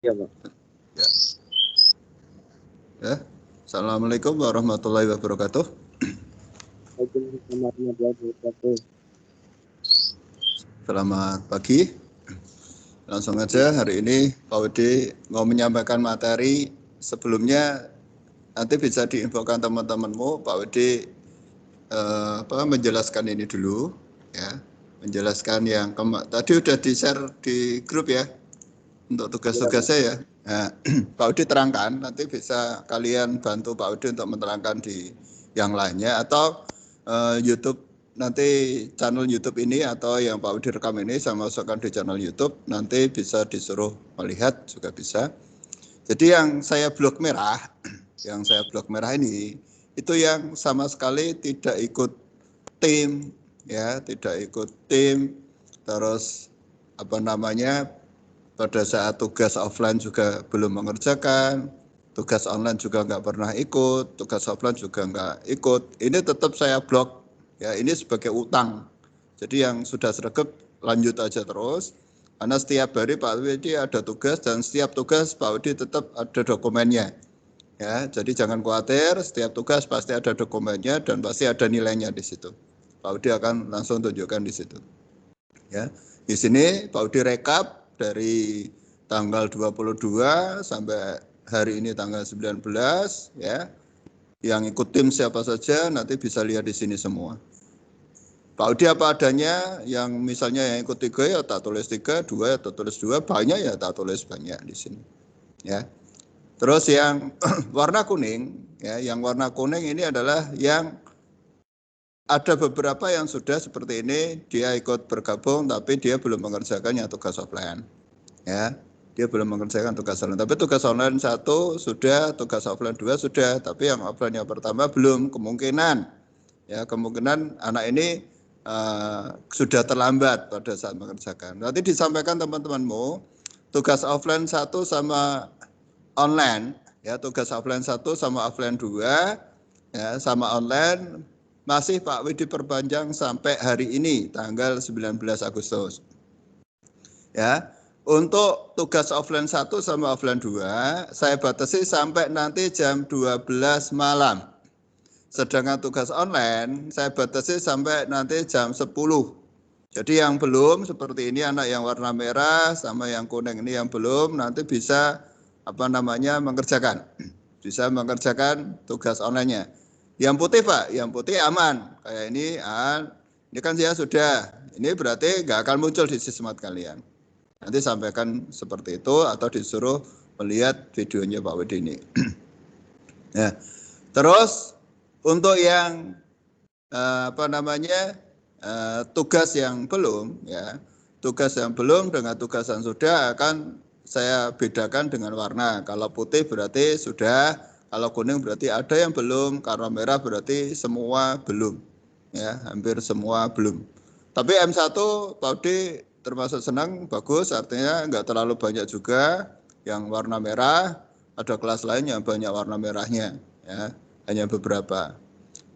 Ya, Pak. Ya. Ya. Assalamualaikum warahmatullahi wabarakatuh. Waalaikumsalam warahmatullahi wabarakatuh. Selamat pagi. Langsung aja hari ini Pak Wedi mau menyampaikan materi. Sebelumnya nanti bisa diinfokan teman-temanmu Pak Wedi menjelaskan ini dulu ya. Menjelaskan yang tadi udah di-share di grup ya untuk tugas-tugasnya ya. Nah, Pak Udi terangkan, nanti bisa kalian bantu Pak Udi untuk menerangkan di yang lainnya atau YouTube nanti channel YouTube ini atau yang Pak Udi rekam ini saya masukkan di channel YouTube, nanti bisa disuruh melihat juga bisa. Jadi yang saya blok merah ini itu yang sama sekali tidak ikut tim ya, tidak ikut tim, terus pada saat tugas offline juga belum mengerjakan, tugas online juga nggak pernah ikut, tugas offline juga nggak ikut. Ini tetap saya blok ya, ini sebagai utang. Jadi yang sudah sregep lanjut aja terus, karena setiap hari Pak Wedi ada tugas dan setiap tugas Pak Wedi tetap ada dokumennya. Ya, jadi jangan khawatir, setiap tugas pasti ada dokumennya dan pasti ada nilainya di situ. Pak Udi akan langsung tunjukkan di situ. Ya, di sini Pak Udi rekap dari tanggal 22 sampai hari ini tanggal 19 ya. Yang ikut tim siapa saja nanti bisa lihat di sini semua. Pak Udi apa adanya, yang misalnya yang ikut 3 ya tak tulis 3, 2 ya tak tulis 2, banyak ya tak tulis banyak di sini. Ya. Terus yang warna kuning, ya, yang warna kuning ini adalah yang ada beberapa yang sudah seperti ini, dia ikut bergabung tapi dia belum mengerjakan yang tugas offline. Ya, dia belum mengerjakan tugas online. Tapi tugas online 1 sudah, tugas offline 2 sudah, tapi yang offline yang pertama belum, kemungkinan. Ya, kemungkinan anak ini sudah terlambat pada saat mengerjakan. Nanti disampaikan teman-temanmu, tugas offline 1 sama online, ya, tugas offline 1 sama offline 2 ya, sama online masih Pak Widi perpanjang sampai hari ini tanggal 19 Agustus. Ya. Untuk tugas offline 1 sama offline 2 saya batasi sampai nanti jam 12 malam. Sedangkan tugas online saya batasi sampai nanti jam 10. Jadi yang belum seperti ini, anak yang warna merah sama yang kuning ini yang belum, nanti bisa mengerjakan. Bisa mengerjakan tugas online-nya. Yang putih Pak, yang putih aman. Kayak ini kan saya sudah. Ini berarti nggak akan muncul di sismat kalian. Nanti sampaikan seperti itu atau disuruh melihat videonya Pak Wedi ini. Ya. Terus untuk yang tugas yang belum ya, tugas yang belum dengan tugas yang sudah akan saya bedakan dengan warna. Kalau putih berarti sudah, kalau kuning berarti ada yang belum, kalau merah berarti semua belum ya, hampir semua belum. Tapi M1 Pak Udi termasuk senang, bagus, artinya nggak terlalu banyak juga yang warna merah, ada kelas lain yang banyak warna merahnya ya, hanya beberapa.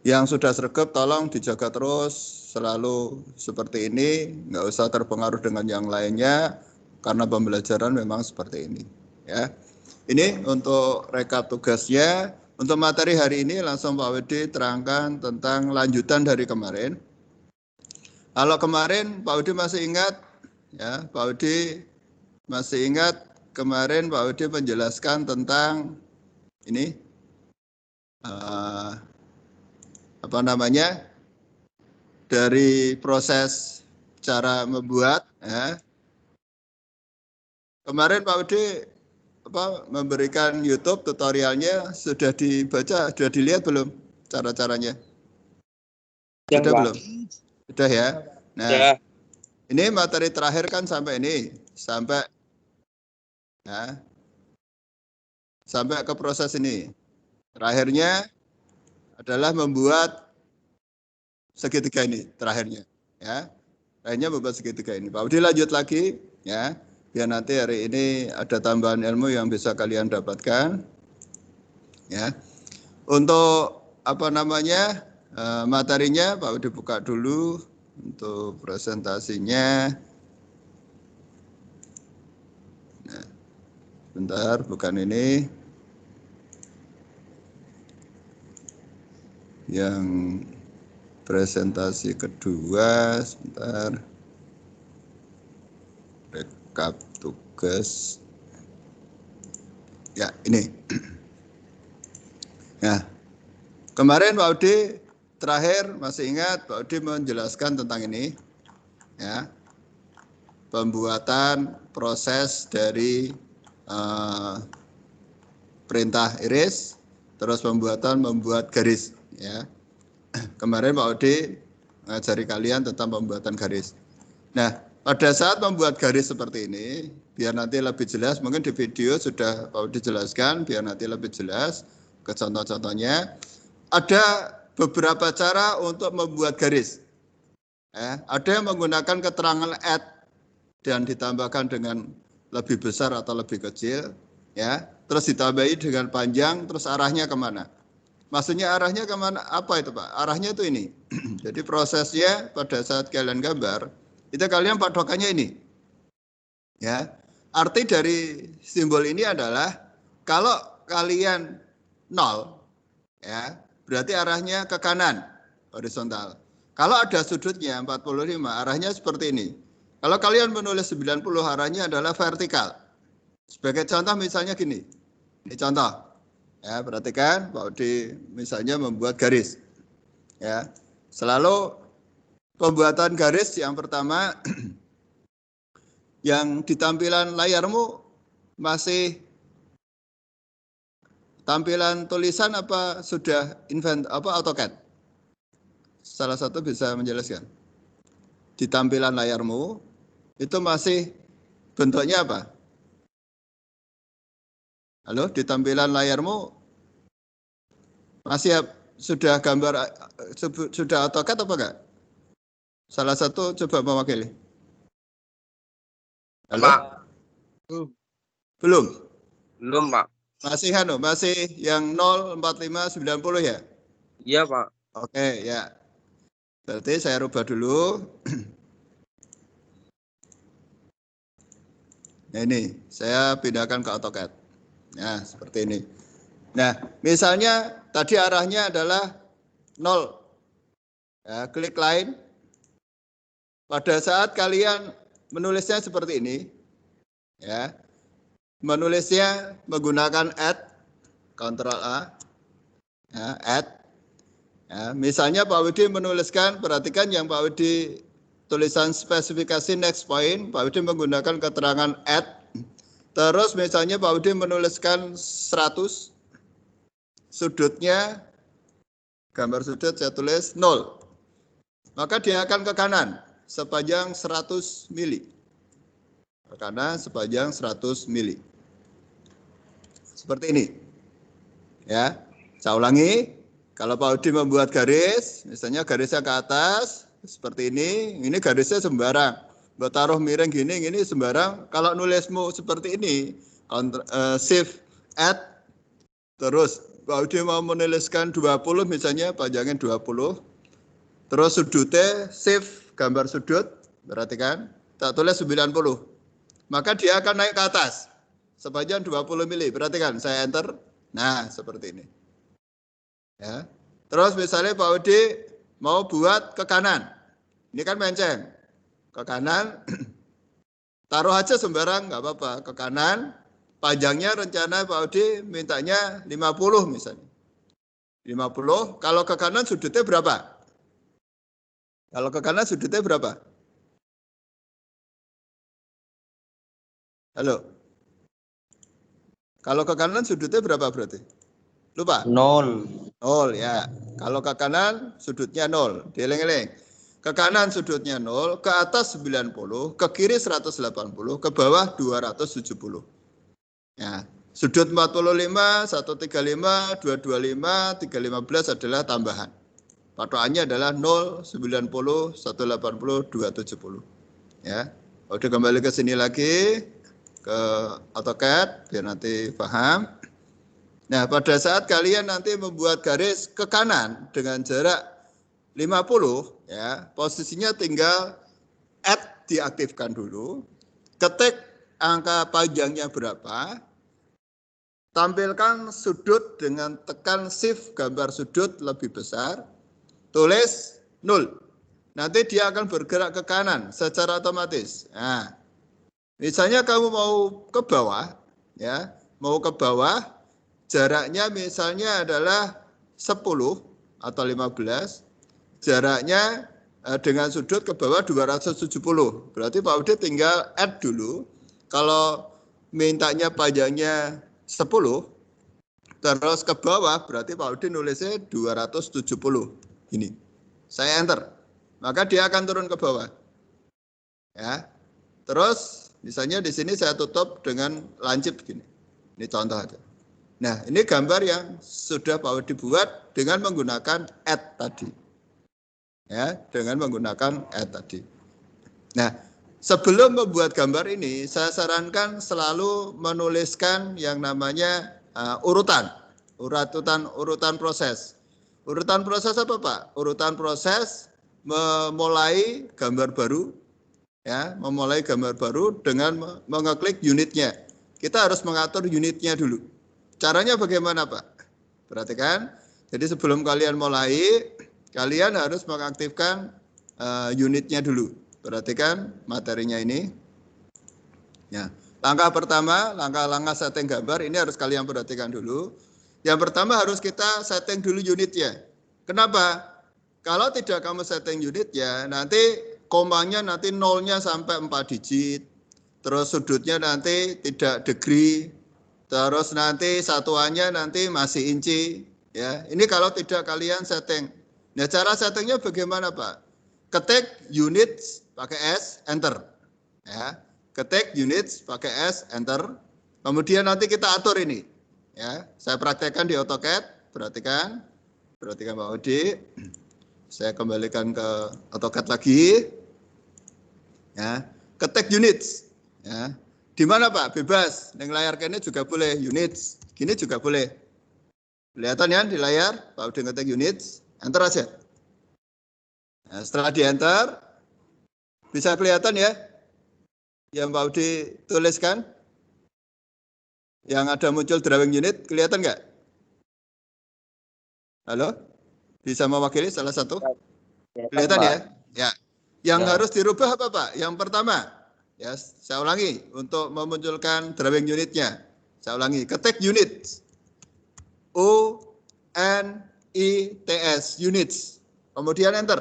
Yang sudah sregep tolong dijaga terus selalu seperti ini, nggak usah terpengaruh dengan yang lainnya karena pembelajaran memang seperti ini ya. Ini untuk rekap tugasnya. Untuk materi hari ini langsung Pak Wedi terangkan tentang lanjutan dari kemarin. Kalau kemarin Pak Wedi masih ingat ya, Pak Wedi masih ingat kemarin Pak Wedi menjelaskan tentang ini dari proses cara membuat ya. Kemarin Pak Udi memberikan YouTube tutorialnya, sudah dibaca, sudah dilihat belum cara-caranya? Sudah Pak. belum? Sudah ya. Nah, Ya. ini materi terakhir kan sampai ini, sampai ya, sampai ke proses ini. Terakhirnya adalah membuat segitiga ini terakhirnya ya. Terakhirnya membuat segitiga ini. Pak Udi lanjut lagi ya. Biar nanti hari ini ada tambahan ilmu yang bisa kalian dapatkan. Ya. Untuk materinya Pak Udi buka dulu untuk presentasinya. Nah. Bentar, bukan ini. Yang presentasi kedua, sebentar. Rekap tugas. Ya, ini. Nah, kemarin Pak Udi terakhir masih ingat Pak Udi menjelaskan tentang ini. Ya. Pembuatan proses dari perintah iris, terus membuat garis. Ya. Kemarin Pak Odi mengajari kalian tentang pembuatan garis. Nah, pada saat membuat garis seperti ini, biar nanti lebih jelas, mungkin di video sudah Pak Odi jelaskan, biar nanti lebih jelas ke contoh-contohnya. Ada beberapa cara untuk membuat garis. Ada yang menggunakan keterangan add dan ditambahkan dengan lebih besar atau lebih kecil, ya. Terus ditambahi dengan panjang, terus arahnya kemana? Maksudnya arahnya kemana? Apa itu Pak? Arahnya itu ini. Jadi prosesnya pada saat kalian gambar, itu kalian patokannya ini. Ya, arti dari simbol ini adalah kalau kalian 0, ya, berarti arahnya ke kanan, horizontal. Kalau ada sudutnya 45, arahnya seperti ini. Kalau kalian menulis 90, arahnya adalah vertikal. Sebagai contoh misalnya gini. Ini contoh. Ya, perhatikan Pak Udi misalnya membuat garis. Ya. Selalu pembuatan garis yang pertama yang di tampilan layarmu masih tampilan tulisan apa sudah AutoCAD? Salah satu bisa menjelaskan. Di tampilan layarmu itu masih bentuknya apa? Halo, di tampilan layarmu masih sudah gambar sudah AutoCAD apa enggak? Salah satu coba mewakili. Halo? Pak. Belum? Belum, Pak. Masih yang 0, 45, 90 ya? Iya, Pak. Oke, ya. Berarti saya rubah dulu. Nah ini, saya pindahkan ke AutoCAD. Nah, seperti ini. Nah, misalnya tadi arahnya adalah 0. Ya, klik line. Pada saat kalian menulisnya seperti ini, ya, menulisnya menggunakan add, Ctrl A, ya, add. Ya, misalnya Pak Widi menuliskan, perhatikan yang Pak Widi tulisan spesifikasi next point, Pak Widi menggunakan keterangan add. Terus misalnya Pak Widi menuliskan 100, sudutnya, gambar sudut saya tulis 0. Maka dia akan ke kanan sepanjang 100 mili. Ke kanan sepanjang 100 mili. Seperti ini. Ya, saya ulangi. Kalau Pak Udi membuat garis, misalnya garisnya ke atas, seperti ini garisnya sembarang. Buat taruh miring gini sembarang. Kalau nulismu seperti ini, shift add, terus Pak Udi mau menuliskan 20 misalnya, panjangnya 20. Terus sudutnya shift gambar sudut, perhatikan, tak tulis 90. Maka dia akan naik ke atas sepanjang 20 mili. Perhatikan, saya enter. Nah, seperti ini. Ya. Terus misalnya Pak Udi mau buat ke kanan. Ini kan menceng. Ke kanan, taruh aja sembarang, nggak apa-apa. Ke kanan, panjangnya rencana Pak Udi mintanya 50 misalnya. 50, kalau ke kanan sudutnya berapa? Kalau ke kanan sudutnya berapa? Halo? Kalau ke kanan sudutnya berapa berarti? Lupa? 0. 0 ya. Kalau ke kanan sudutnya 0. Dieling-eling. Ke kanan sudutnya 0, ke atas 90, ke kiri 180, ke bawah 270. Ya. Sudut 45, 135, 225, 315 adalah tambahan. Patokannya adalah 0, 90, 180, 270. Ya. Udah kembali ke sini lagi ke AutoCAD biar nanti paham. Nah, pada saat kalian nanti membuat garis ke kanan dengan jarak 50, ya, posisinya tinggal add diaktifkan dulu, ketik angka panjangnya berapa, tampilkan sudut dengan tekan shift gambar sudut lebih besar, tulis 0. Nanti dia akan bergerak ke kanan secara otomatis. Nah, misalnya kamu mau ke bawah, ya, mau ke bawah, jaraknya misalnya adalah 10 atau 15, jaraknya dengan sudut ke bawah 270. Berarti Pak Udi tinggal add dulu. Kalau mintanya panjangnya 10, terus ke bawah, berarti Pak Udi nulisnya 270. Ini. Saya enter. Maka dia akan turun ke bawah. Ya. Terus misalnya di sini saya tutup dengan lancip gini. Ini contoh aja. Nah, ini gambar yang sudah Pak Udi buat dengan menggunakan add tadi. Ya, dengan menggunakan add tadi. Nah, sebelum membuat gambar ini, saya sarankan selalu menuliskan yang namanya urutan proses. Urutan proses apa, Pak? Urutan proses memulai gambar baru, ya, memulai gambar baru dengan mengeklik unitnya. Kita harus mengatur unitnya dulu. Caranya bagaimana, Pak? Perhatikan. Jadi sebelum kalian mulai, kalian harus mengaktifkan unitnya dulu. Perhatikan materinya ini. Ya, langkah pertama, langkah setting gambar ini harus kalian perhatikan dulu. Yang pertama harus kita setting dulu unitnya. Kenapa? Kalau tidak kamu setting unitnya, nanti komanya nanti nolnya sampai 4 digit. Terus sudutnya nanti tidak degree. Terus nanti satuannya nanti masih inci. Ya, ini kalau tidak kalian setting. Nah, cara settingnya bagaimana, Pak? Ketik units pakai S, enter. Ya, ketik units pakai S, enter. Kemudian nanti kita atur ini. Ya, saya praktekkan di AutoCAD. Perhatikan Pak Odi. Saya kembalikan ke AutoCAD lagi. Ya, ketik units. Ya, di mana, Pak? Bebas. Yang layar kene juga boleh units. Gini juga boleh. Kelihatan ya di layar, Pak Odi ngetik units. Enter aja. Nah, setelah di enter, bisa kelihatan ya yang Pak Udi tuliskan, yang ada muncul drawing unit, kelihatan nggak? Halo? Bisa mewakili salah satu? Kelihatan ya? Ya. Yang harus dirubah apa, Pak? Yang pertama, ya, saya ulangi untuk memunculkan drawing unitnya. Saya ulangi, ketik unit. UNITS, units. Kemudian enter.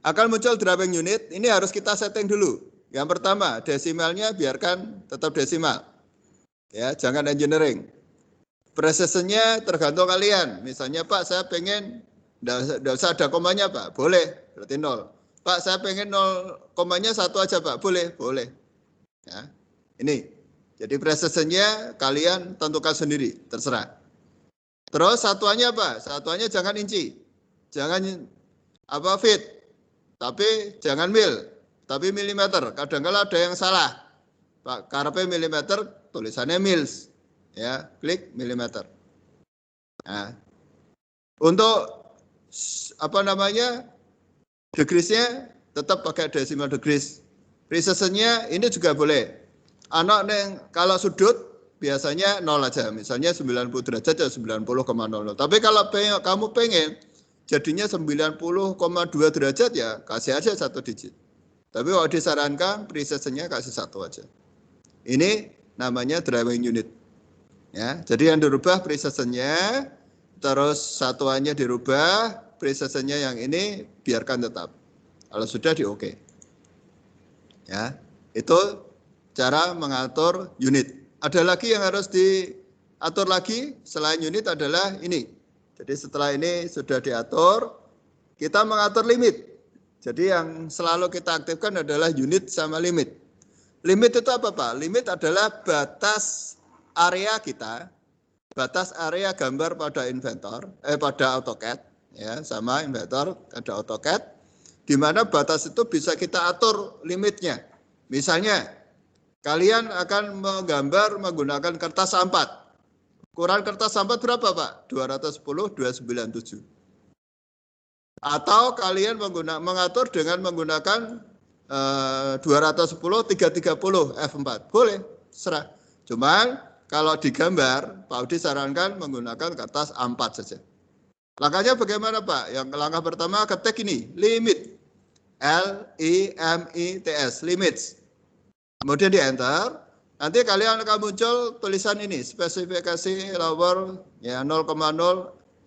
Akan muncul drawing unit, ini harus kita setting dulu. Yang pertama, desimalnya biarkan tetap desimal. Ya, jangan engineering. Precisionnya tergantung kalian. Misalnya, Pak, saya pengen enggak usah ada komanya, Pak. Boleh, berarti 0. Pak, saya pengen 0 komanya 1 aja, Pak. Boleh, boleh. Ya. Ini. Jadi precisionnya kalian tentukan sendiri, terserah. Terus satuannya apa? Satuannya jangan inci. Jangan feet. Tapi jangan mil, tapi milimeter. Kadang-kadang ada yang salah. Pak, karepe milimeter, tulisannya mils. Ya, klik milimeter. Nah, untuk degreesnya tetap pakai decimal degrees. Precisionnya ini juga boleh. Kalau sudut biasanya 0 aja. Misalnya 90 derajat ya 90,00. Tapi kalau kamu pengen jadinya 90,2 derajat ya kasih aja 1 digit. Tapi kalau disarankan precisionnya kasih 1 aja. Ini namanya drawing unit. Ya, jadi yang dirubah precisionnya, terus satuannya dirubah, precisionnya yang ini biarkan tetap. Kalau sudah di oke. Ya, itu cara mengatur unit. Ada lagi yang harus diatur lagi selain unit adalah ini. Jadi setelah ini sudah diatur, kita mengatur limit. Jadi yang selalu kita aktifkan adalah unit sama limit. Limit itu apa, Pak? Limit adalah batas area kita, batas area gambar pada pada AutoCAD, ya, sama inventor ada AutoCAD, di mana batas itu bisa kita atur limitnya. Misalnya, kalian akan menggambar menggunakan kertas A4. Ukuran kertas A4 berapa, Pak? 210 297. Atau kalian mengatur dengan menggunakan 210 330 F4. Boleh, serah. Cuman kalau digambar, Pak Udi sarankan menggunakan kertas A4 saja. Langkahnya bagaimana Pak? Yang langkah pertama ketik ini, limit. L-I-M-I-T-S, limits. Kemudian di enter, nanti kalian akan muncul tulisan ini, spesifikasi lower ya 0,0,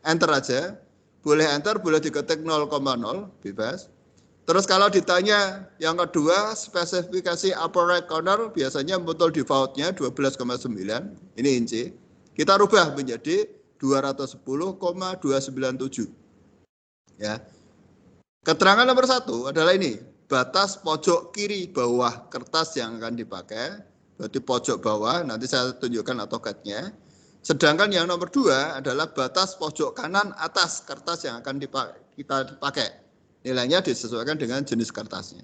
enter aja. Boleh enter, boleh diketik 0,0, bebas. Terus kalau ditanya yang kedua, spesifikasi upper right corner, biasanya muncul defaultnya 12,9, ini inci. Kita rubah menjadi 210,297. Ya. Keterangan nomor 1 adalah ini, batas pojok kiri bawah kertas yang akan dipakai, berarti pojok bawah, nanti saya tunjukkan AutoCAD-nya. Sedangkan yang nomor 2 adalah batas pojok kanan atas kertas yang akan kita pakai. Nilainya disesuaikan dengan jenis kertasnya.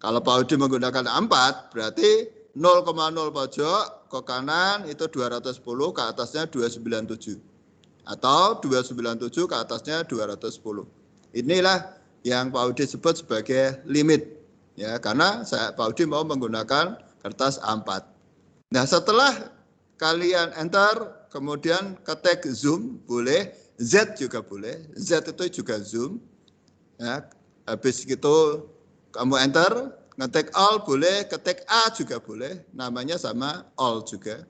Kalau Pak Udi menggunakan A4, berarti 0,0 pojok ke kanan itu 210, ke atasnya 297. Atau 297 ke atasnya 210. Inilah yang Pak Udi sebut sebagai limit, ya, karena Pak Udi mau menggunakan kertas A4. Nah, setelah kalian enter, kemudian ketik zoom, boleh, Z juga boleh, Z itu juga zoom, ya. Habis itu kamu enter, ngetik all boleh, ketik A juga boleh, namanya sama all juga.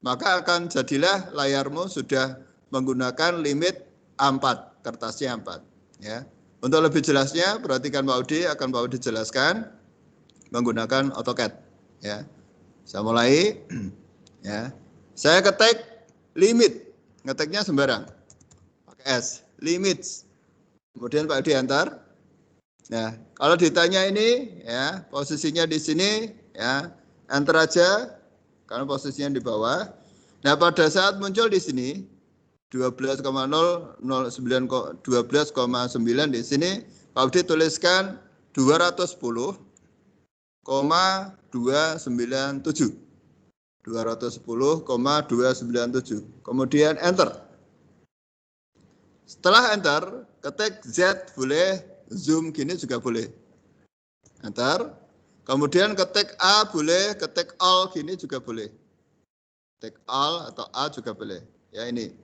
Maka akan jadilah layarmu sudah menggunakan limit A4, kertasnya A4, ya. Untuk lebih jelasnya, perhatikan Pak Udi, akan Pak Udi jelaskan menggunakan AutoCAD. Ya, saya mulai. Ya, saya ketik limit, ngetiknya sembarang, pakai S, limits. Kemudian Pak Udi enter. Nah, kalau ditanya ini, ya posisinya di sini, ya enter aja, karena posisinya di bawah. Nah, pada saat muncul di sini 12,9 di sini Pak Udi tuliskan 210,297. 210,297. Kemudian enter. Setelah enter, ketik Z boleh, zoom gini juga boleh. Enter. Kemudian ketik A boleh, ketik all gini juga boleh. Ketik all atau A juga boleh. Ya ini.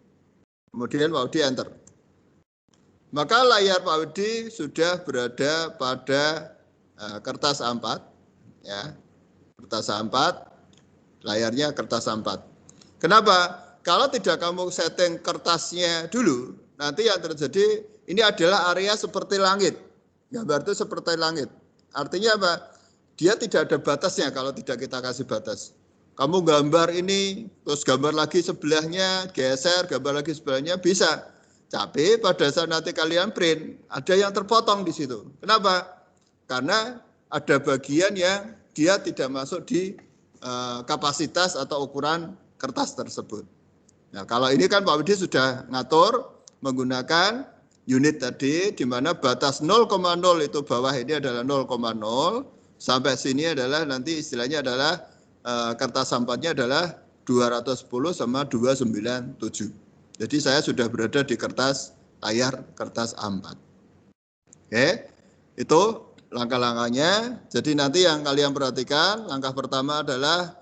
Kemudian Pak Udi enter. Maka layar Pak Udi sudah berada pada kertas A4, ya. Kertas A4, layarnya kertas A4. Kenapa? Kalau tidak kamu setting kertasnya dulu, nanti yang terjadi ini adalah area seperti langit. Gambar itu seperti langit. Artinya apa? Dia tidak ada batasnya kalau tidak kita kasih batas. Kamu gambar ini, terus gambar lagi sebelahnya, geser, gambar lagi sebelahnya, bisa. Tapi pada saat nanti kalian print, ada yang terpotong di situ. Kenapa? Karena ada bagian yang dia tidak masuk di kapasitas atau ukuran kertas tersebut. Nah, kalau ini kan Pak Udi sudah ngatur menggunakan unit tadi, di mana batas 0,0 itu bawah ini adalah 0,0, sampai sini adalah nanti istilahnya adalah kertas sampahnya adalah 210 sama 297. Jadi saya sudah berada di layar kertas A4. Oke, itu langkah-langkahnya. Jadi nanti yang kalian perhatikan, langkah pertama adalah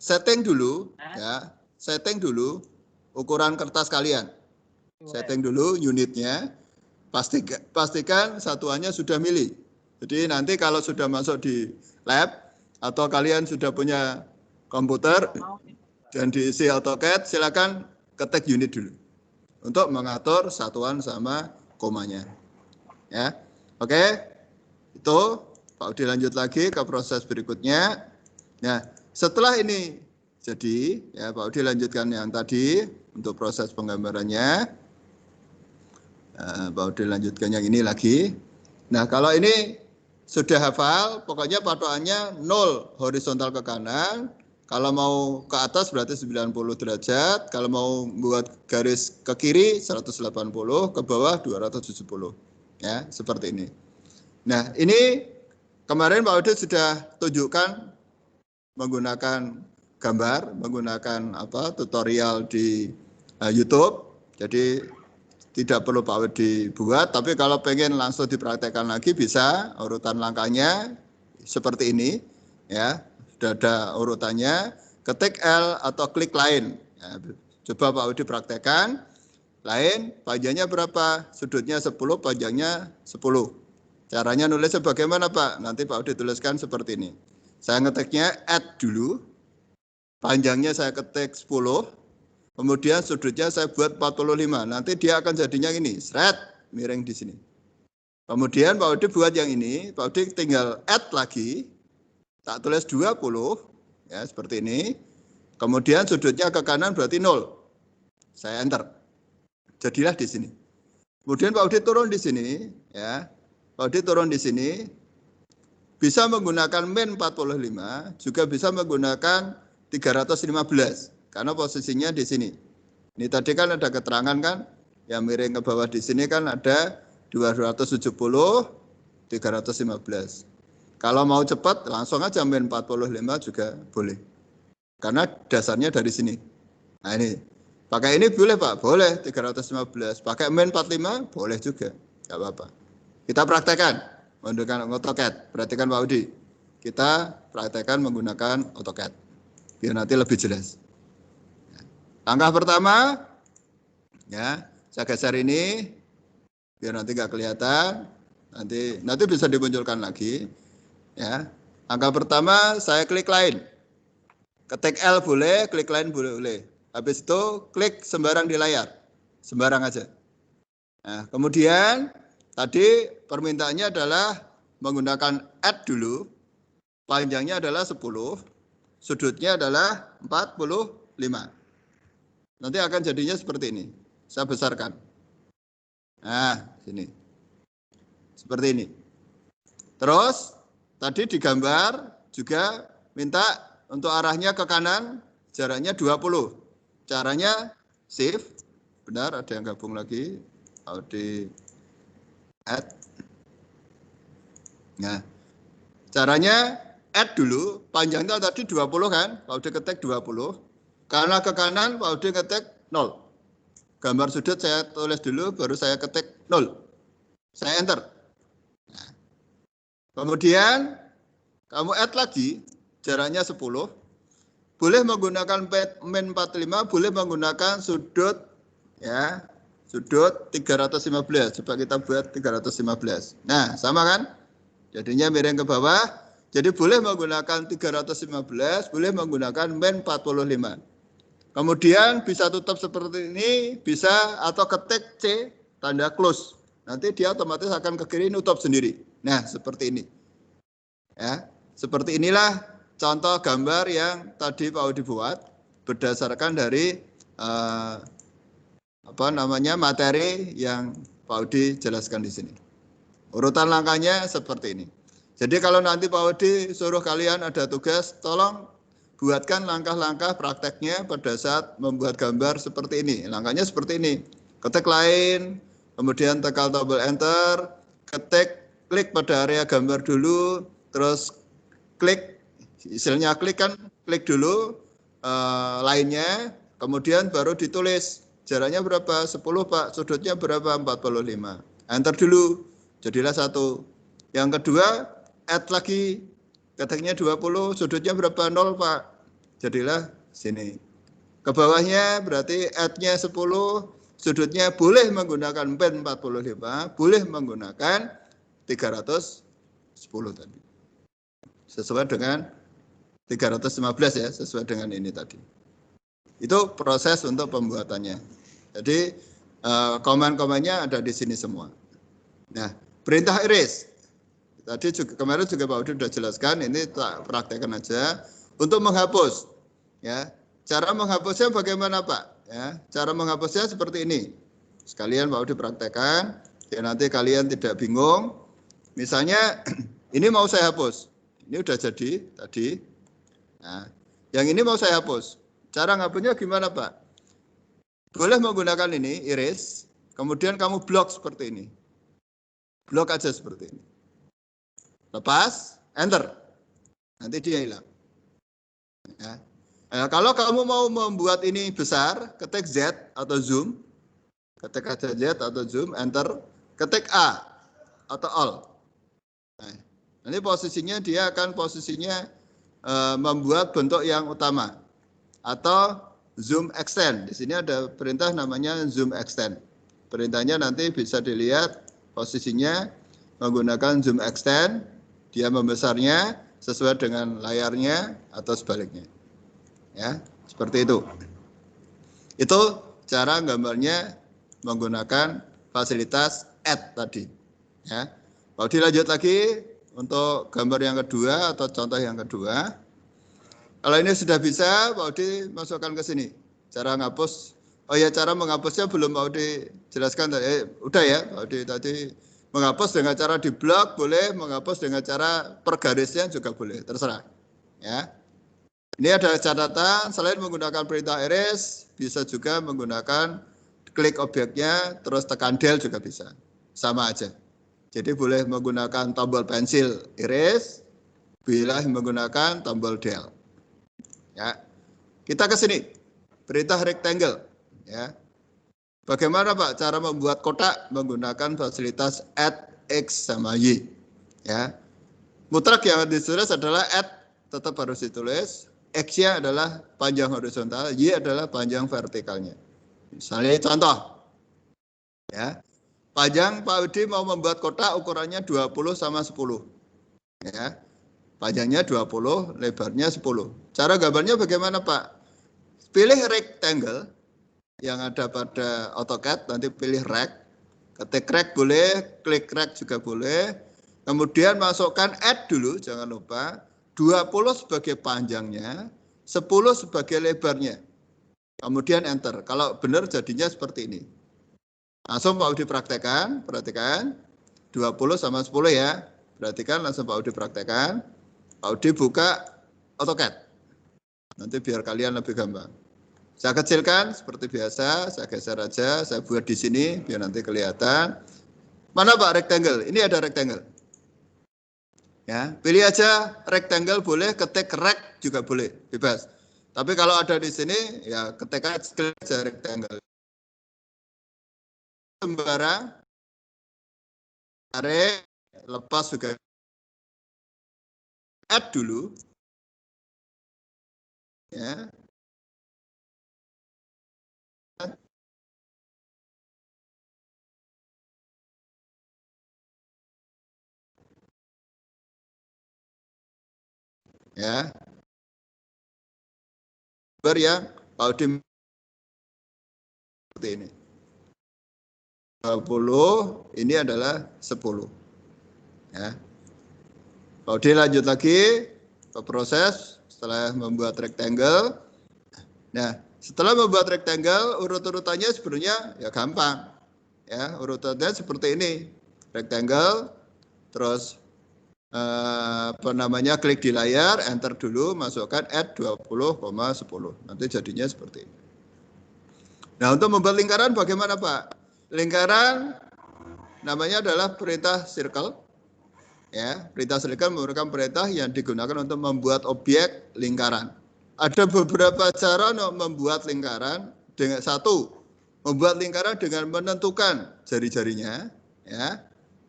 setting dulu, ya, setting dulu ukuran kertas kalian. Setting dulu unitnya, pastikan satuannya sudah milih. Jadi nanti kalau sudah masuk di lab, atau kalian sudah punya komputer dan diisi AutoCAD, silakan ketik unit dulu untuk mengatur satuan sama komanya. Ya, oke, itu Pak Udi lanjut lagi ke proses berikutnya. Nah, setelah ini jadi, ya Pak Udi lanjutkan yang tadi untuk proses penggambarannya. Pak Udi lanjutkan yang ini lagi. Nah, kalau ini sudah hafal, pokoknya patokannya 0 horizontal ke kanan, kalau mau ke atas berarti 90 derajat, kalau mau buat garis ke kiri 180, ke bawah 270. Ya, seperti ini. Nah, ini kemarin Pak Udi sudah tunjukkan menggunakan gambar, menggunakan tutorial di YouTube. Jadi tidak perlu Pak Udi buat, tapi kalau pengen langsung dipraktekkan lagi bisa, urutan langkahnya seperti ini, ya, sudah ada urutannya. ketik L atau klik lain. Ya, coba Pak Udi praktekkan. Lain, panjangnya berapa? Sudutnya 10, panjangnya 10. Caranya nulisnya bagaimana Pak? Nanti Pak Udi tuliskan seperti ini. Saya ngetiknya add dulu. Panjangnya saya ketik 10. Kemudian sudutnya saya buat 45. Nanti dia akan jadinya ini, seret, miring di sini. Kemudian Pak Udi buat yang ini, Pak Udi tinggal add lagi. Tak tulis 20, ya seperti ini. Kemudian sudutnya ke kanan berarti 0. Saya enter. Jadilah di sini. Kemudian Pak Udi turun di sini, ya. Pak Udi turun di sini. Bisa menggunakan min 45, juga bisa menggunakan 315 karena posisinya di sini. Ini tadi kan ada keterangan kan, yang miring ke bawah di sini kan ada 270, 315. Kalau mau cepat langsung aja min 45 juga boleh. Karena dasarnya dari sini. Nah ini, pakai ini boleh Pak? Boleh, 315. Pakai min 45? Boleh juga, nggak apa-apa. Kita praktekkan menggunakan AutoCAD. Perhatikan Pak Udi. Kita praktekkan menggunakan AutoCAD. Biar nanti lebih jelas. Langkah pertama, ya, saya geser ini, biar nanti nggak kelihatan. Nanti bisa dimunculkan lagi. Ya, langkah pertama saya klik line. Ketik L boleh, klik line boleh. Habis itu klik sembarang di layar, sembarang aja. Nah, kemudian tadi permintaannya adalah menggunakan add dulu. Panjangnya adalah 10, sudutnya adalah 45. Nanti akan jadinya seperti ini. Saya besarkan. Nah, sini. Seperti ini. Terus, tadi digambar juga minta untuk arahnya ke kanan, jaraknya 20. Caranya shift. Benar, ada yang gabung lagi. Di add. Nah, caranya add dulu. Panjangnya tadi 20 kan? Kalau diketik 20. Karena ke kanan, Pak Udi ketik 0. Gambar sudut saya tulis dulu, baru saya ketik 0. Saya enter. Nah. Kemudian, kamu add lagi, jaraknya 10. Boleh menggunakan min 45, boleh menggunakan sudut, ya, sudut 315. Coba kita buat 315. Nah, sama kan? Jadinya miring ke bawah. Jadi boleh menggunakan 315, boleh menggunakan min 45. Kemudian bisa tutup seperti ini, bisa atau ketik C, tanda close. Nanti dia otomatis akan ke kiri nutup sendiri. Nah, seperti ini. Ya, seperti inilah contoh gambar yang tadi Pak Udi buat berdasarkan dari materi yang Pak Udi jelaskan di sini. Urutan langkahnya seperti ini. Jadi kalau nanti Pak Udi suruh kalian ada tugas, tolong buatkan langkah-langkah prakteknya pada saat membuat gambar seperti ini. Langkahnya seperti ini. Ketik line, kemudian tekan tombol enter, klik pada area gambar dulu, terus klik, istilahnya klik dulu lainnya, kemudian baru ditulis jaraknya berapa, 10 Pak, sudutnya berapa, 45. Enter dulu, jadilah 1. Yang kedua, add lagi. Ketiknya 20, sudutnya berapa? 0 Pak. Jadilah sini. Ke bawahnya berarti add-nya 10, sudutnya boleh menggunakan min 45, boleh menggunakan 310 tadi. Sesuai dengan 315 ya, sesuai dengan ini tadi. Itu proses untuk pembuatannya. Jadi komen-komennya ada di sini semua. Nah, perintah erase. Tadi juga kemarin juga Pak Udi sudah jelaskan, ini tak praktekkan aja untuk menghapus. Ya, cara menghapusnya bagaimana Pak? Ya, cara menghapusnya seperti ini. Sekalian Pak Udi praktekkan, ya nanti kalian tidak bingung. Misalnya ini mau saya hapus, ini udah jadi tadi. Nah, yang ini mau saya hapus. Cara menghapusnya gimana Pak? Boleh menggunakan ini erase, kemudian kamu blok seperti ini. Blok aja seperti ini. Lepas, enter. Nanti dia hilang. Ya. Nah, kalau kamu mau membuat ini besar, ketik Z atau zoom. Ketik aja Z atau zoom, enter. Ketik A atau All. Nah, ini posisinya dia akan membuat bentuk yang utama. atau zoom extend. Di sini ada perintah namanya zoom extend. Perintahnya nanti bisa dilihat posisinya menggunakan zoom extend, dia membesarnya sesuai dengan layarnya atau sebaliknya. Ya, seperti itu. Itu cara gambarnya menggunakan fasilitas add tadi. Ya. Kalau dilanjut lagi untuk gambar yang kedua atau contoh yang kedua. Kalau ini sudah bisa, Pak Udi masukkan ke sini. Cara ngapus. Oh ya, cara menghapusnya belum Pak Udi jelaskan. Udah ya, Pak Udi tadi menghapus dengan cara di blok boleh, menghapus dengan cara per garisnya juga boleh, terserah. Ya. Ini ada catatan, selain menggunakan perintah erase, bisa juga menggunakan klik objeknya, terus tekan del juga bisa. Sama aja. Jadi boleh menggunakan tombol pensil erase, boleh menggunakan tombol del. Ya, kita ke sini. Perintah rectangle. Ya, bagaimana Pak cara membuat kotak menggunakan fasilitas add x sama y? Ya, mutlak yang ditulis adalah add tetap harus ditulis. X-nya adalah panjang horizontal, y adalah panjang vertikalnya. Misalnya contoh, ya, panjang Pak Udi mau membuat kotak ukurannya 20 sama 10. Ya. Panjangnya 20, lebarnya 10. Cara gambarnya bagaimana Pak? Pilih rectangle yang ada pada AutoCAD, nanti pilih rect. Ketik rect boleh, klik rect juga boleh. Kemudian masukkan add dulu, jangan lupa. 20 sebagai panjangnya, 10 sebagai lebarnya. Kemudian enter. Kalau benar jadinya seperti ini. Langsung Pak Udi praktekkan, perhatikan. 20 sama 10 ya. Perhatikan, langsung Pak Udi praktekkan. Pak Udi buka AutoCAD. Nanti biar kalian lebih gampang. Saya kecilkan seperti biasa, saya geser aja, saya buat di sini biar nanti kelihatan. Mana Pak rectangle? Ini ada rectangle. Ya, pilih aja rectangle boleh, ketik rect juga boleh, bebas. Tapi kalau ada di sini ya ketik aja rectangle. Sembarang tarik, lepas juga. Add dulu. Ya. Ya. Gambar yang Pak Udi seperti ini. 20, ini adalah 10. Ya. Pak Udi lanjut lagi ke proses setelah membuat rectangle. Nah, setelah membuat rectangle, urut-urutannya sebenarnya ya gampang. Ya, urutannya seperti ini. Rectangle, terus klik di layar, enter dulu, masukkan add 20,10. Nanti jadinya seperti ini. Nah, untuk membuat lingkaran bagaimana Pak? Lingkaran namanya adalah perintah circle. Ya, perintah circle merupakan perintah yang digunakan untuk membuat objek lingkaran. Ada beberapa cara untuk membuat lingkaran. Dengan satu, membuat lingkaran dengan menentukan jari-jarinya, ya,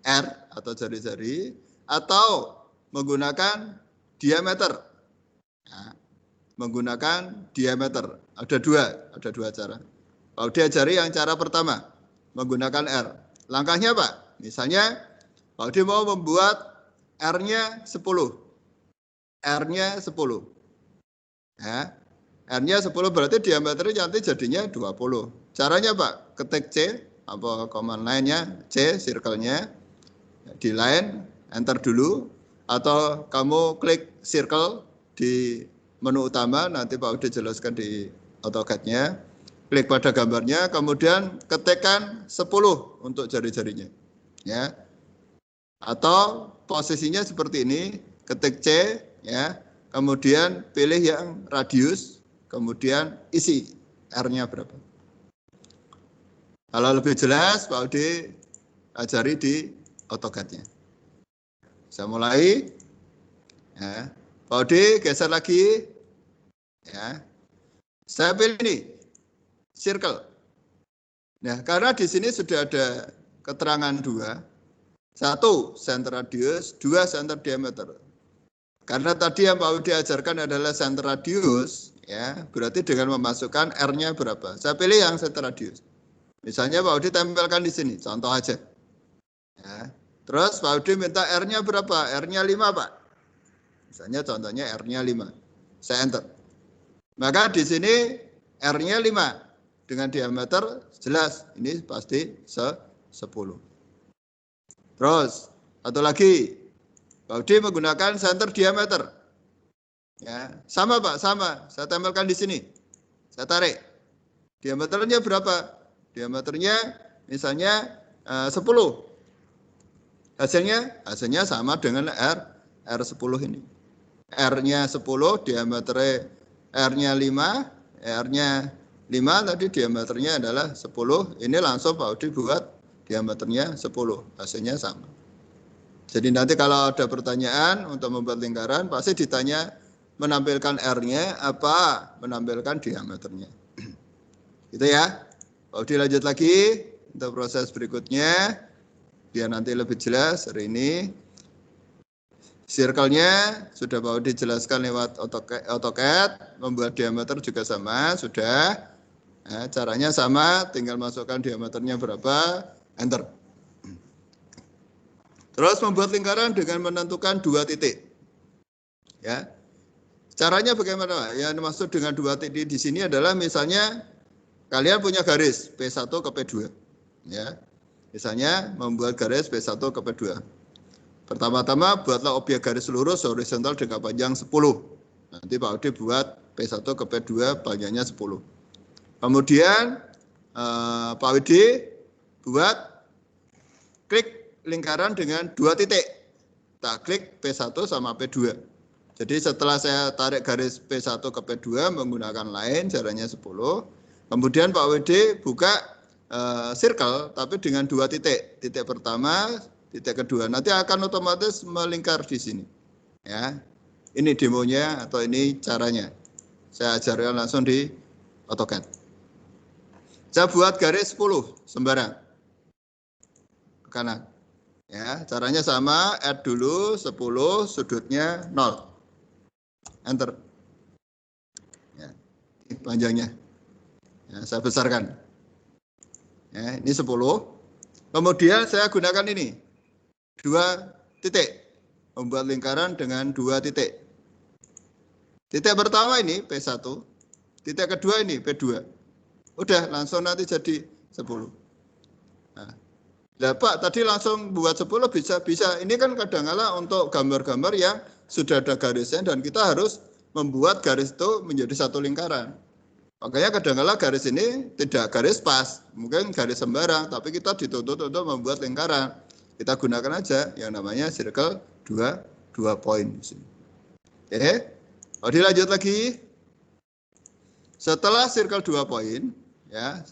R atau jari-jari, atau menggunakan diameter. Ya, menggunakan diameter. Ada dua cara. Kalau diajari yang cara pertama, menggunakan R. Langkahnya Pak, misalnya Pak Udi mau membuat R-nya 10. R-nya 10. Ya. R-nya 10 berarti diameternya nanti jadinya 20. Caranya Pak, ketik C, apa command line-nya, C, circle-nya, di line, enter dulu, atau kamu klik circle di menu utama, nanti Pak Udi jelaskan di AutoCAD-nya, klik pada gambarnya, kemudian ketikkan 10 untuk jari-jarinya. Ya. Atau posisinya seperti ini, ketik C, ya, kemudian pilih yang radius, kemudian isi R-nya berapa. Kalau lebih jelas, Pak Udi ajari di AutoCAD-nya. Saya mulai, ya. Pak Udi geser lagi, ya. Saya pilih ini, circle. Nah, karena di sini sudah ada keterangan 2. 1 center radius, 2 center diameter. Karena tadi yang Pak Udi ajarkan adalah center radius, Ya, berarti dengan memasukkan R-nya berapa? Saya pilih yang center radius. Misalnya Pak Udi tempelkan di sini, contoh aja. Ya. Terus Pak Udi minta R-nya berapa? R-nya 5, Pak. Misalnya contohnya R-nya 5. Saya enter. Maka di sini R-nya 5. Dengan diameter jelas, ini pasti 10. Terus, satu lagi. Pak Udi menggunakan center diameter. Ya, sama Pak, sama. Saya tempelkan di sini. Saya tarik. Diameternya berapa? Diameternya misalnya 10. Hasilnya sama dengan R10 ini. R-nya 10, diameternya R-nya 5, R-nya 5 tadi diameternya adalah 10. Ini langsung Pak Udi buat diameternya 10. Hasilnya sama. Jadi nanti kalau ada pertanyaan untuk membuat lingkaran, pasti ditanya menampilkan R-nya apa menampilkan diameternya. Gitu ya. Pak Udi lanjut lagi untuk proses berikutnya. Biar nanti lebih jelas hari ini. Circle-nya sudah Pak Udi jelaskan lewat AutoCAD. Membuat diameter juga sama, sudah. Nah, caranya sama, tinggal masukkan diameternya berapa, enter. Terus membuat lingkaran dengan menentukan 2 titik. Ya. Caranya bagaimana? Yang dimaksud dengan 2 titik di sini adalah misalnya kalian punya garis P1 ke P2. Ya. Misalnya membuat garis P1 ke P2. Pertama-tama buatlah objek garis lurus horizontal dengan panjang 10. Nanti Pak Udi buat P1 ke P2 panjangnya 10. Kemudian Pak Udi buat klik lingkaran dengan 2 titik. Tak klik P1 sama P2. Jadi setelah saya tarik garis P1 ke P2 menggunakan line jaraknya 10. Kemudian Pak Udi buka circle tapi dengan 2 titik. Titik pertama, titik kedua. Nanti akan otomatis melingkar di sini. Ya. Ini demonya atau ini caranya. Saya ajarkan langsung di AutoCAD. Saya buat garis 10 sembarang. Ke kanan. Ya, caranya sama, add dulu 10, sudutnya 0. Enter. Ya, ini panjangnya. Ya, saya besarkan. Ya, ini 10. Kemudian saya gunakan ini. 2 titik. Membuat lingkaran dengan 2 titik. Titik pertama ini P1. Titik kedua ini P2. Udah, langsung nanti jadi 10. Nah. Nah, Pak, tadi langsung buat 10 bisa. Ini kan kadang-kala untuk gambar-gambar yang sudah ada garisnya dan kita harus membuat garis itu menjadi satu lingkaran. Makanya kadang-kala garis ini tidak garis pas, mungkin garis sembarang, tapi kita dituntut untuk membuat lingkaran. Kita gunakan aja yang namanya circle 2 point. Oke, dilanjut lagi. Setelah circle 2 point, ya,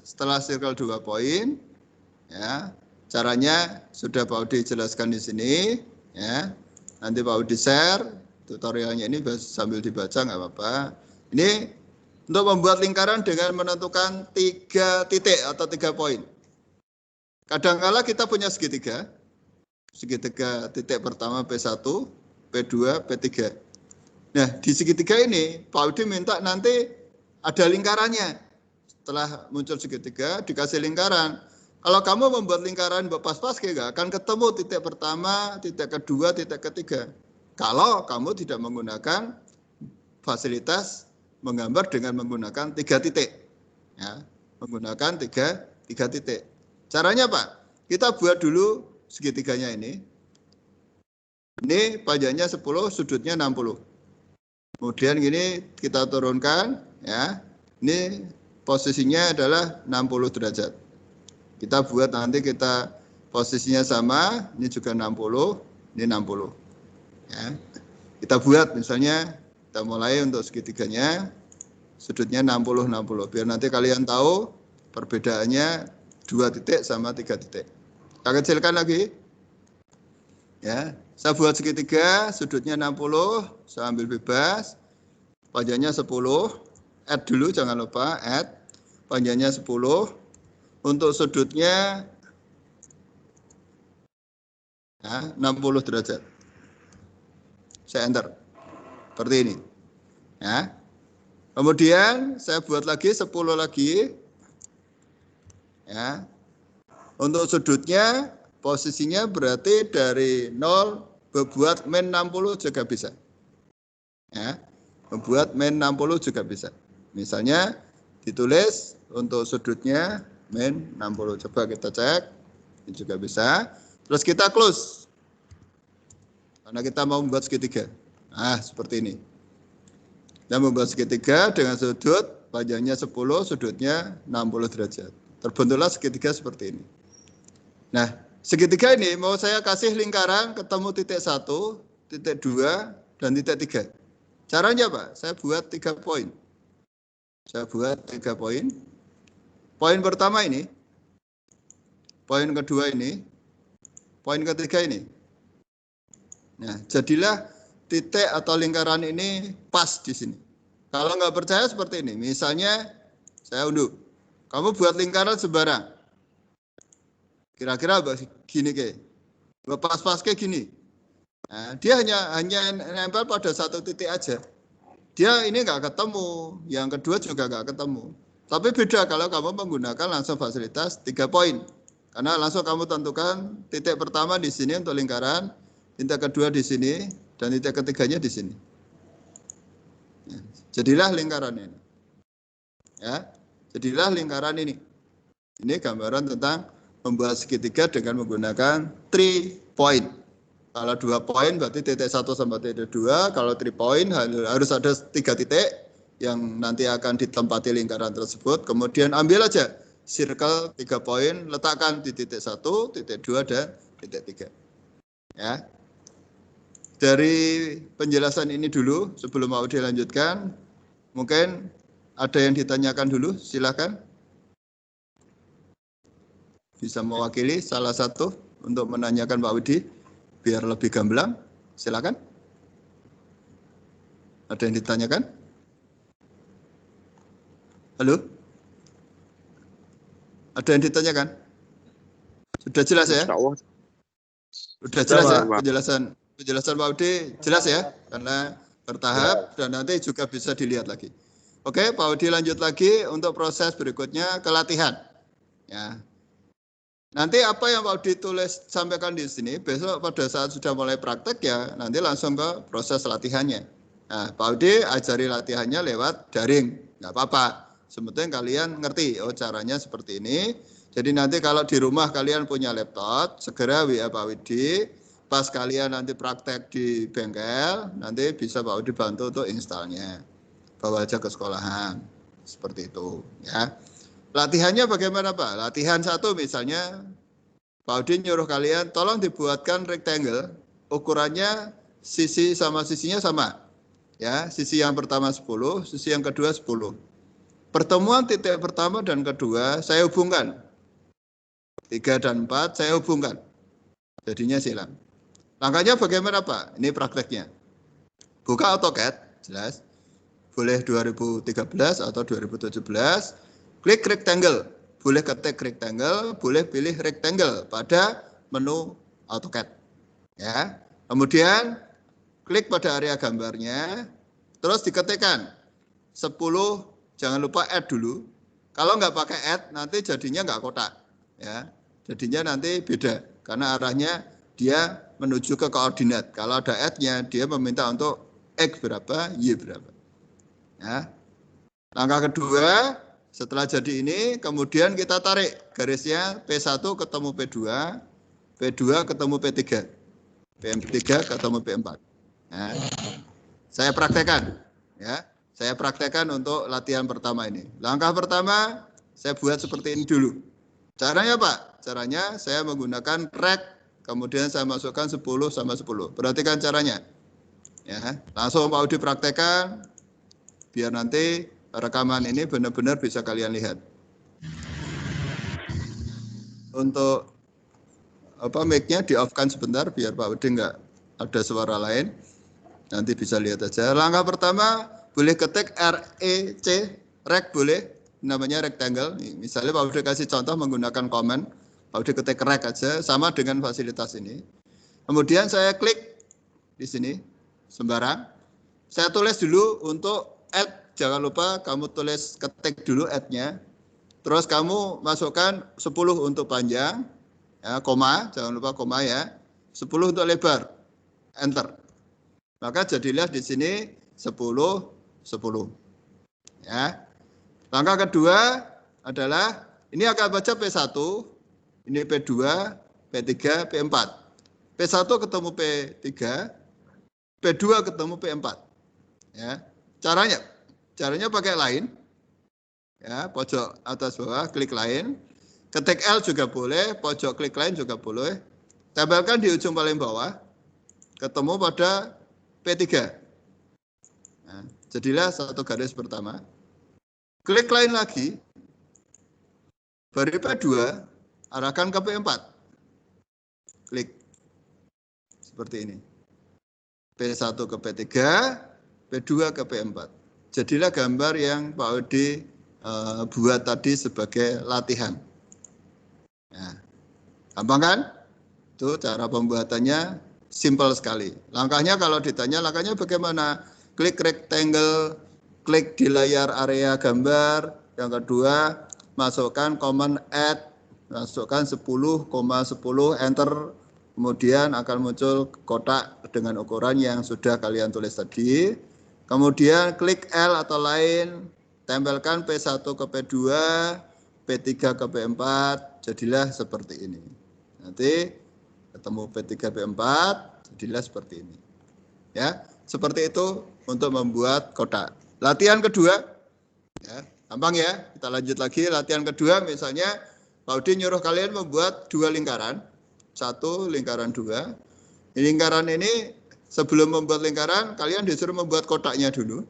ya. Caranya sudah Pak Udi jelaskan di sini, ya. Nanti Pak Udi share tutorialnya ini sambil dibaca nggak apa-apa. Ini untuk membuat lingkaran dengan menentukan 3 titik atau 3 poin. Kadang-kala kita punya segitiga titik pertama P1, P2, P3. Nah, di segitiga ini Pak Udi minta nanti ada lingkarannya. Setelah muncul segitiga dikasih lingkaran. Kalau kamu membuat lingkaran pas-pas kayak akan ketemu titik pertama, titik kedua, titik ketiga. Kalau kamu tidak menggunakan fasilitas menggambar dengan menggunakan 3 titik. Ya, menggunakan 3 titik. Caranya Pak, kita buat dulu segitiganya ini. Ini panjangnya 10, sudutnya 60. Kemudian gini kita turunkan, ya. Ini posisinya adalah 60 derajat. Kita buat nanti kita posisinya sama, ini juga 60, ini 60. Ya. Kita buat misalnya, kita mulai untuk segitiganya, sudutnya 60, 60. Biar nanti kalian tahu perbedaannya 2 titik sama 3 titik. Kita kecilkan lagi. Ya, saya buat segitiga, sudutnya 60, saya ambil bebas, panjangnya 10, add dulu jangan lupa, add, panjangnya 10, untuk sudutnya ya, 60 derajat. Saya enter. Seperti ini. Ya. Kemudian saya buat lagi 10 lagi. Ya. Untuk sudutnya posisinya berarti dari 0 berbuat min 60 juga bisa. Ya. Membuat min 60 juga bisa. Misalnya ditulis untuk sudutnya min 60. Coba kita cek. Ini juga bisa. Terus kita close. Karena kita mau membuat segitiga. Nah, seperti ini. Kita membuat segitiga dengan sudut panjangnya 10, sudutnya 60 derajat. Terbentuklah segitiga seperti ini. Nah, segitiga ini mau saya kasih lingkaran ketemu titik 1, titik 2, dan titik 3. Caranya apa? Saya buat 3 poin. Saya buat 3 poin. Poin pertama ini, poin kedua ini, poin ketiga ini. Nah, jadilah titik atau lingkaran ini pas di sini. Kalau nggak percaya seperti ini, misalnya saya unduh, kamu buat lingkaran sembarang. Kira-kira gini kayak, pas-pas kayak gini. Nah, dia hanya nempel pada satu titik aja. Dia ini nggak ketemu, yang kedua juga nggak ketemu. Tapi beda kalau kamu menggunakan langsung fasilitas 3 poin. Karena langsung kamu tentukan titik pertama di sini untuk lingkaran, titik kedua di sini, dan titik ketiganya di sini. Ya, jadilah lingkaran ini. Ya, jadilah lingkaran ini. Ini gambaran tentang membuat segitiga dengan menggunakan 3 point. Kalau 2 poin berarti titik 1 sampai titik 2. Kalau 3 point harus ada 3 titik yang nanti akan ditempati lingkaran tersebut. Kemudian ambil aja circle 3 poin, letakkan di titik 1, titik 2, dan titik 3. Ya. Dari penjelasan ini dulu sebelum mau dilanjutkan, mungkin ada yang ditanyakan dulu, silakan. Bisa mewakili salah satu untuk menanyakan Pak Widi biar lebih gamblang. Silakan. Ada yang ditanyakan? Halo? Ada yang ditanyakan? Sudah jelas ya? Sudah jelas ya penjelasan Pak Widi jelas ya? Karena bertahap dan nanti juga bisa dilihat lagi. Oke, Pak Widi lanjut lagi untuk proses berikutnya ke latihan. Ya. Nanti apa yang Pak Widi tulis sampaikan di sini, besok pada saat sudah mulai praktek ya, nanti langsung ke proses latihannya. Nah, Pak Widi ajari latihannya lewat daring, nggak apa-apa. Sebenarnya kalian ngerti, oh caranya seperti ini. Jadi nanti kalau di rumah kalian punya laptop, segera WA Pak Widi. Pas kalian nanti praktek di bengkel, nanti bisa Pak Widi bantu untuk installnya. Bawa aja ke sekolahan, seperti itu ya. Latihannya bagaimana Pak? Latihan 1 misalnya, Pak Udin nyuruh kalian tolong dibuatkan rectangle, ukurannya sisi sama sisinya sama. Ya, sisi yang pertama 10, sisi yang kedua 10. Pertemuan titik pertama dan kedua saya hubungkan. 3 dan 4 saya hubungkan. Jadinya silang. Langkahnya bagaimana Pak? Ini prakteknya. Buka AutoCAD, jelas. Boleh 2013 atau 2017. Klik rectangle, boleh ketik rectangle, boleh pilih rectangle pada menu AutoCAD. Ya. Kemudian klik pada area gambarnya, terus diketikkan 10, jangan lupa add dulu. Kalau nggak pakai add, nanti jadinya nggak kotak. Ya. Jadinya nanti beda, karena arahnya dia menuju ke koordinat. Kalau ada add-nya, dia meminta untuk X berapa, Y berapa. Ya. Langkah kedua, setelah jadi ini, kemudian kita tarik garisnya P1 ketemu P2, P2 ketemu P3, P3 ketemu P4. Nah, saya praktekkan, ya. Saya praktekkan untuk latihan pertama ini. Langkah pertama, saya buat seperti ini dulu. Caranya Pak? Caranya saya menggunakan rek, kemudian saya masukkan 10 sama 10. Perhatikan caranya. Ya, langsung Pak Udi praktekkan, biar nanti rekaman ini benar-benar bisa kalian lihat. Untuk mic-nya di-off-kan sebentar biar Pak Udin nggak ada suara lain. Nanti bisa lihat aja. Langkah pertama boleh ketik REC, rek boleh, namanya rectangle. Misalnya Pak Udin kasih contoh menggunakan komen, Pak Udin ketik rek aja, sama dengan fasilitas ini. Kemudian saya klik di sini sembarang. Saya tulis dulu untuk add jangan lupa kamu tulis ketik dulu add-nya. Terus kamu masukkan 10 untuk panjang, ya, koma, jangan lupa koma ya. 10 untuk lebar, enter. Maka jadilah di sini 10, 10. Ya. Langkah kedua adalah ini akan baca P1, ini P2, P3, P4. P1 ketemu P3, P2 ketemu P4. Ya. Caranya pakai line. Ya, pojok atas bawah klik line. Ketik L juga boleh, pojok klik line juga boleh. Tempelkan di ujung paling bawah, ketemu pada P3. Nah, jadilah satu garis pertama. Klik line lagi, baru P2, arahkan ke P4. Klik, seperti ini. P1 ke P3, P2 ke P4. Jadilah gambar yang Pak Odi buat tadi sebagai latihan. Nah, gampang kan? Itu cara pembuatannya simpel sekali. Langkahnya kalau ditanya, langkahnya bagaimana? Klik rectangle, klik di layar area gambar. Yang kedua, masukkan command add, masukkan 10,10, enter. Kemudian akan muncul kotak dengan ukuran yang sudah kalian tulis tadi. Kemudian klik L atau lain, tempelkan P1 ke P2, P3 ke P4, jadilah seperti ini. Nanti ketemu P3 P4 jadilah seperti ini. Ya, seperti itu untuk membuat kotak. Latihan kedua, ya, gampang ya. Kita lanjut lagi. Latihan kedua, misalnya Pak Udi nyuruh kalian membuat 2 lingkaran, 1 lingkaran 2. Lingkaran ini sebelum membuat lingkaran, kalian disuruh membuat kotaknya dulu.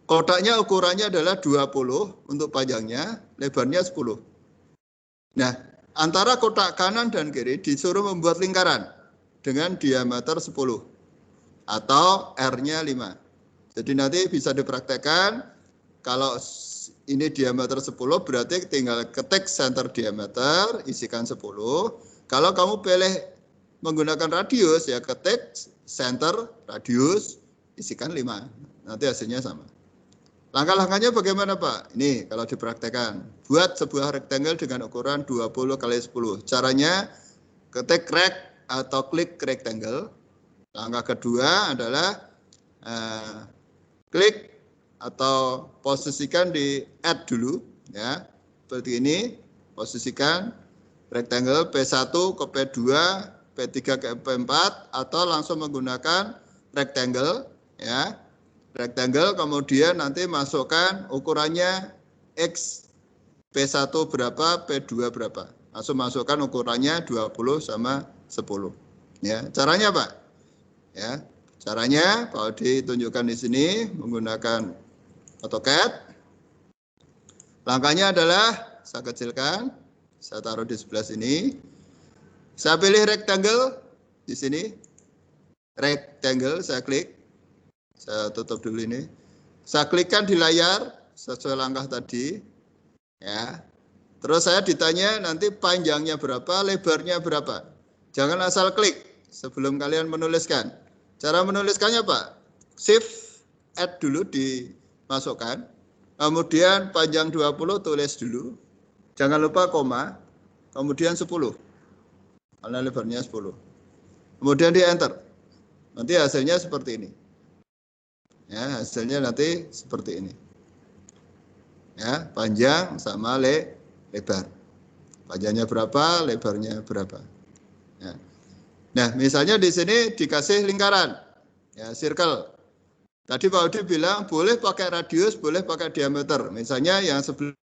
Kotaknya ukurannya adalah 20 untuk panjangnya, lebarnya 10. Nah, antara kotak kanan dan kiri disuruh membuat lingkaran dengan diameter 10 atau R-nya 5. Jadi nanti bisa dipraktekkan, kalau ini diameter 10 berarti tinggal ketik center diameter, isikan 10. Kalau kamu pilih menggunakan radius, ya ketik center radius, isikan 5. Nanti hasilnya sama. Langkah-langkahnya bagaimana Pak? Ini kalau dipraktekkan. Buat sebuah rectangle dengan ukuran 20 kali 10. Caranya ketik rect atau klik rectangle. Langkah kedua adalah klik atau posisikan di add dulu. Ya, seperti ini. Posisikan rectangle P1 ke P2, P3 ke P4 atau langsung menggunakan rectangle. Ya. Rectangle, kemudian nanti masukkan ukurannya X, P1 berapa, P2 berapa. Langsung masukkan ukurannya 20 sama 10. Ya, caranya Pak. Ya, caranya Pak Odi tunjukkan di sini menggunakan AutoCAD. Langkahnya adalah saya kecilkan, saya taruh di sebelah sini. Saya pilih rectangle di sini. Rectangle saya klik. Saya tutup dulu ini. Saya klikkan di layar sesuai langkah tadi. Ya. Terus saya ditanya nanti panjangnya berapa, lebarnya berapa. Jangan asal klik sebelum kalian menuliskan. Cara menuliskannya Pak, shift add dulu dimasukkan. Kemudian panjang 20 tulis dulu. Jangan lupa koma. Kemudian 10. Karena lebarnya 10. Kemudian di enter. Nanti hasilnya seperti ini. Ya, hasilnya nanti seperti ini. Ya, panjang sama lebar. Panjangnya berapa, lebarnya berapa. Ya. Nah, misalnya di sini dikasih lingkaran. Ya, circle. Tadi Pak Udi bilang boleh pakai radius, boleh pakai diameter. Misalnya yang sebelah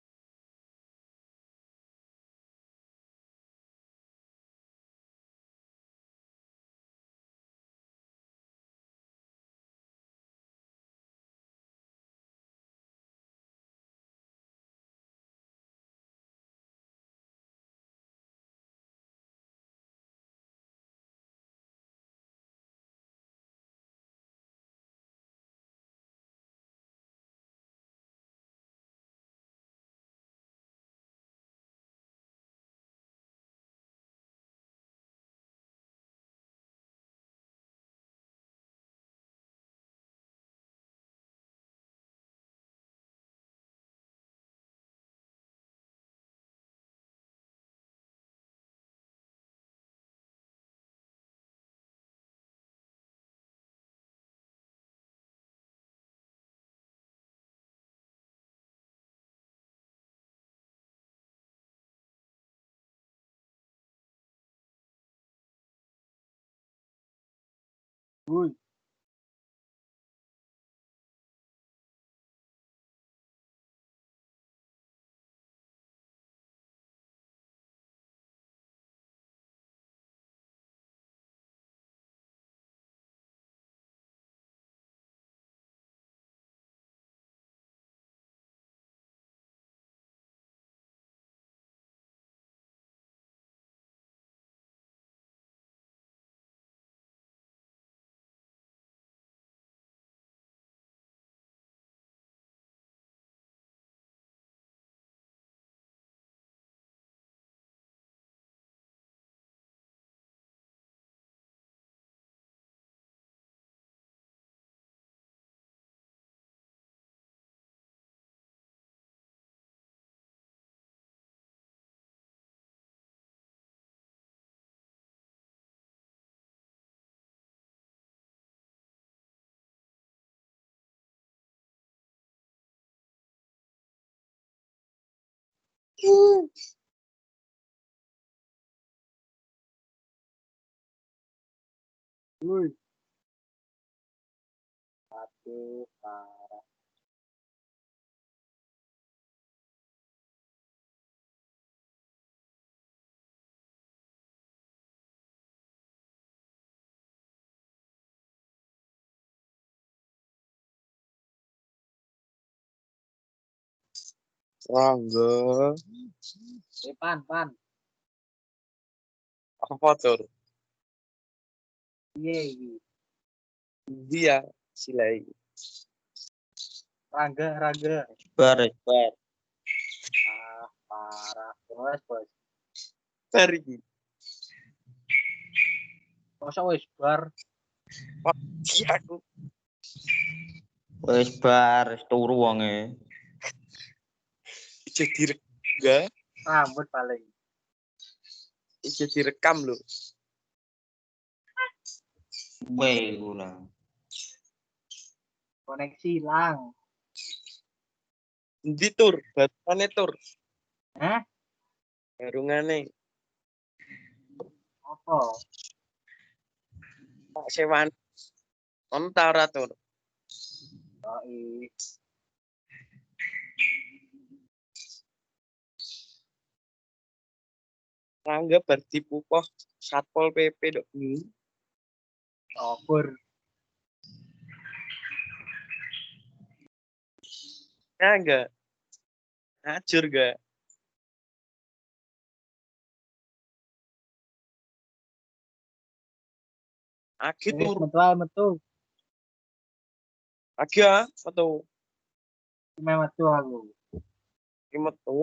Woi. Woi. Aduh, parah. Rangga. Pan. Apa tuh? Iya, iya. Dia silai. Raga. Bar. Ah, parah. Bos. Pergi. Masa wis bar. Iya aku. Wis bar, wis turu wonge. Ijo direkam. Rambut paling. Ijo direkam lho. Weh kula. Koneksi hilang. Endi tur? Batane tur. Hah? Barungane. Apa? Tak sewan. Ono ta ora tur? Yoi. Rangga bar dipupoh Satpol PP dok. Okur. Ya enggak. Hajur enggak. Agi Wis tur. metu. Agi ya, metu. Metu aku. Metu.